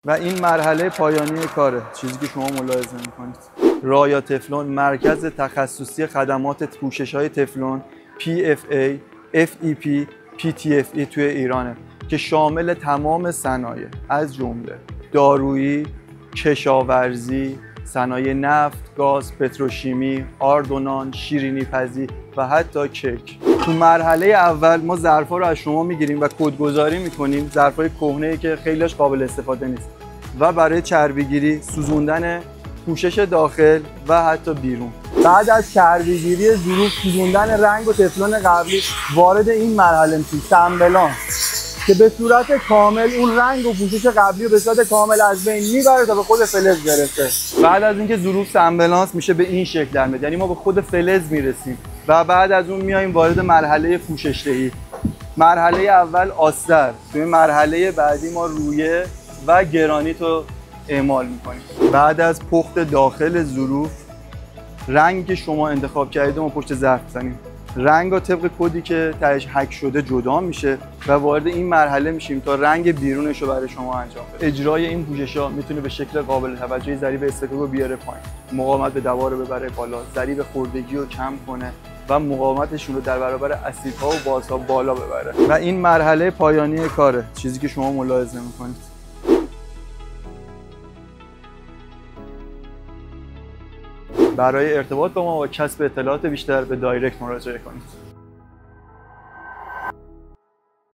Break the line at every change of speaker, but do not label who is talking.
و این مرحله پایانی کاره، چیزی که شما ملاحظه میکنید. رایا تفلون مرکز تخصصی خدمات پوشش‌های تفلون PFA، FEP، PTFE توی ایرانه که شامل تمام صنایع از جمله دارویی، کشاورزی، صنایع نفت، گاز، پتروشیمی، آرد و نان، شیرینی پزی و حتی کیک. تو مرحله اول ما ظرفا رو از شما میگیریم و کدگذاری میکنیم، ظرفای کهنه‌ای که خیلیش قابل استفاده نیست، و برای چربیگیری سوزوندن پوشش داخل و حتی بیرون. بعد از چربیگیری ظروف سوزوندن رنگ و تفلون قبلی وارد این مرحله میشیم، سمبلان، که به صورت کامل اون رنگ و پوشش قبلی رو به صورت کامل از بین میبره تا به خود فلز برسه. بعد از اینکه ظروف سمبلانس میشه به این شکل در میاد، یعنی ما به خود فلز میرسیم و بعد از اون میایم وارد مرحله پوشش دهی. مرحله اول آستر، توی مرحله بعدی ما رویه و گرانیت رو اعمال میکنیم. بعد از پخت داخل ظروف رنگی که شما انتخاب کردید ما پشت ظرف می‌زنیم. رنگ رو طبق کدی که تهش هک شده جدا میشه و وارد این مرحله میشیم تا رنگ بیرونش رو برای شما انجام بده. اجرای این پوشش‌ها میتونه به شکل قابل توجهی ضریب استکاک رو بیاره پایین، مقاومت به دوا رو ببره بالا، ضریب خوردگی رو کم کنه و مقاومتشون رو در برابر اسیدها و بازها بالا ببره. و این مرحله پایانی کاره، چیزی که شما ملاحظه میکنید. برای ارتباط با ما و کسب اطلاعات بیشتر به دایرکت مراجعه کنید.